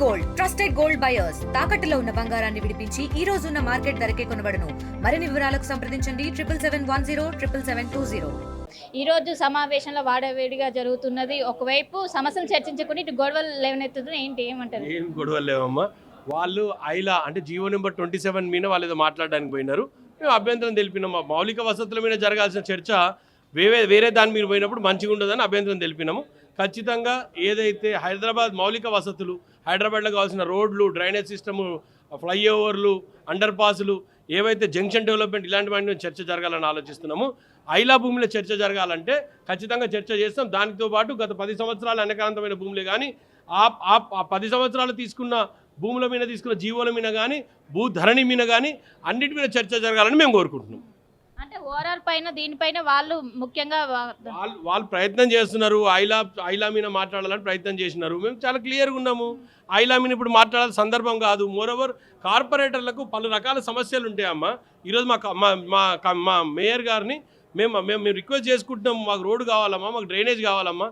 Gold trusted gold buyers తాకట్టులో ఉన్న బంగారాన్ని విడిపించి ఈ రోజు ఉన్న మార్కెట్ ధరకే కొనబడును. మరిన్ని వివరాలకు సంప్రదించండి 7771077720. ఈ రోజు సమావేశంలో వాడవేడిగా జరుగుతున్నది. ఒకవైపు సమస్యలు చర్చించకుండా ఇటు గొడవలు లేవనెత్తుతుంది. ఏమంటారు? ఏం గొడవలు లేవమ్మా. వాళ్ళు ఐలా అంటే జీవో నెంబర్ 27 మీద వాళ్ళు ఏదో మాట్లాడడానికి పోయినారు. మేము అభ్యంతరం తెలిపినాము. మౌలిక వసతుల మీద జరగాల్సిన చర్చ వేరే దాని మీద పోయినప్పుడు మంచిగా ఉండదని అభ్యంతరం తెలిపినాము. ఖచ్చితంగా ఏదైతే హైదరాబాద్ మౌలిక వసతులు, హైదరాబాద్లో కావాల్సిన రోడ్లు, డ్రైనేజ్ సిస్టము, ఫ్లైఓవర్లు, అండర్ పాసులు, ఏవైతే జంక్షన్ డెవలప్మెంట్ ఇలాంటి వాటి చర్చ జరగాలని ఆలోచిస్తున్నాము. ఐలా భూమిలో చర్చ జరగాలంటే ఖచ్చితంగా చర్చ చేస్తాం. దానితో పాటు గత 10 సంవత్సరాలు అనేకాంతమైన భూములే కానీ ఆ 10 సంవత్సరాలు తీసుకున్న భూముల మీద తీసుకున్న జీవోల మీద కానీ భూధరణి మీద కానీ అన్నిటి మీద చర్చ జరగాలని మేము కోరుకుంటున్నాం. అంటే ఓవరాల్ పైన దీనిపైన వాళ్ళు ముఖ్యంగా వాళ్ళు ప్రయత్నం చేస్తున్నారు. ఐలా మీద మాట్లాడాలని ప్రయత్నం చేసినారు. మేము చాలా క్లియర్గా ఉన్నాము. ఐలా మీద ఇప్పుడు మాట్లాడాల్సిన సందర్భం కాదు. మోరోవర్ కార్పొరేటర్లకు పలు రకాల సమస్యలు ఉంటాయమ్మా. ఈరోజు మా మేయర్ గారిని మేము రిక్వెస్ట్ చేసుకుంటున్నాము. మాకు రోడ్డు కావాలమ్మా, మాకు డ్రైనేజ్ కావాలమ్మా,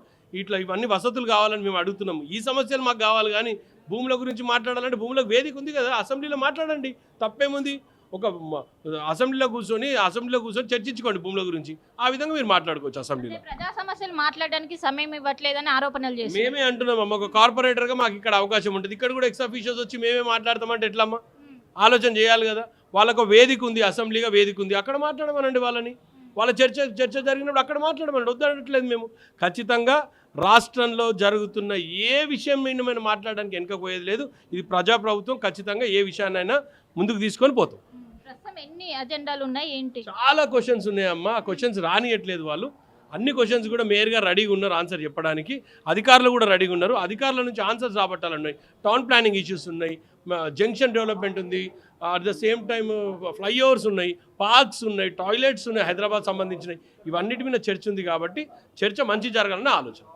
ఇవన్నీ వసతులు కావాలని మేము అడుగుతున్నాము. ఈ సమస్యలు మాకు కావాలి కానీ భూముల గురించి మాట్లాడాలంటే భూములకు వేదిక ఉంది కదా, అసెంబ్లీలో మాట్లాడండి, తప్పేముంది. ఒక అసెంబ్లీలో కూర్చొని చర్చించుకోండి భూముల గురించి. ఆ విధంగా మీరు మాట్లాడుకోవచ్చు అసెంబ్లీలో. ప్రజా సమస్యలు మాట్లాడడానికి సమయం ఇవ్వట్లేదని ఆరోపణలు చేసి మేమే అంటున్నాం అమ్మ. ఒక కార్పొరేటర్గా మాకు ఇక్కడ అవకాశం ఉంటుంది. ఇక్కడ కూడా ఎక్స్ అఫీషియల్స్ వచ్చి మేమే మాట్లాడతామంటే ఎట్లమ్మా? ఆలోచన చేయాలి కదా. వాళ్ళకు వేదిక ఉంది, అసెంబ్లీగా వేదిక ఉంది, అక్కడ మాట్లాడమనండి వాళ్ళని. వాళ్ళ చర్చ జరిగినప్పుడు అక్కడ మాట్లాడమనండి, వద్దనట్లేదు మేము. ఖచ్చితంగా రాష్ట్రంలో జరుగుతున్న ఏ విషయం మీద మేము మాట్లాడడానికి వెనుకపోయేది లేదు. ఇది ప్రజాప్రభుత్వం. ఖచ్చితంగా ఏ విషయాన్నైనా ముందుకు తీసుకొని పోతాం. ప్రస్తుతం ఎన్ని అజెండాలు ఉన్నాయి ఏంటి? చాలా క్వశ్చన్స్ ఉన్నాయమ్మా. ఆ క్వశ్చన్స్ రానియట్లేదు వాళ్ళు. అన్ని క్వశ్చన్స్ కూడా మేయర్ గారు రెడీగా ఉన్నారు ఆన్సర్ చెప్పడానికి. అధికారులు కూడా రెడీగా ఉన్నారు. అధికారుల నుంచి ఆన్సర్స్ రాబట్టాలన్నాయి. టౌన్ ప్లానింగ్ ఇష్యూస్ ఉన్నాయి, జంక్షన్ డెవలప్మెంట్ ఉంది, at the same time flyovers ఉన్నాయి, పార్క్స్ ఉన్నాయి, టాయిలెట్స్ ఉన్నాయి, హైదరాబాద్ సంబంధించినవి. ఇవన్నిటి మీద చర్చ ఉంది కాబట్టి చర్చ మంచి జరగాలన్న ఆలోచన.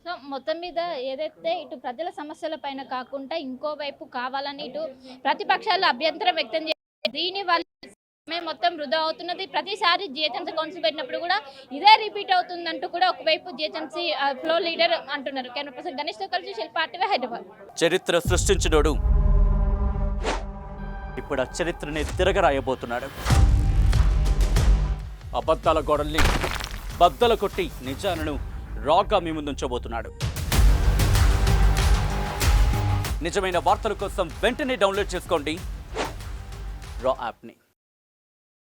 సో మొత్తం మీద ఏదైతే ఇటు ప్రజల సమస్యల పైన కాకుండా ఇంకోవైపు కావాలని ఇటు ప్రతిపక్షాలు అభ్యంతరం వ్యక్తం చేస్తారు. దీని వల్ల మొత్తం వృధా అవుతున్నది. ప్రతిసారి జిహెచ్ఎంసీ కౌన్సిల్ పెట్టినప్పుడు కూడా ఇదే రిపీట్ అవుతుందంటూ కూడా ఒకవైపు జిహెచ్ఎంసీ ఫ్లో లీడర్ అంటున్నారు. కెమెరా పర్సన్ గణేష్తో కలిసి శిల్పా RTV హైదరాబాద్. చరిత్ర సృష్టించినోడు ఇప్పుడు ఆ చరిత్రని తిరగరాయబోతున్నాడు. అబద్ధాల గోడల్ని బద్దలు కొట్టి నిజాలను రాగా మీ ముందుంచబోతున్నాడు. నిజమైన వార్తల కోసం వెంటనే డౌన్లోడ్ చేసుకోండి రా యాప్ని.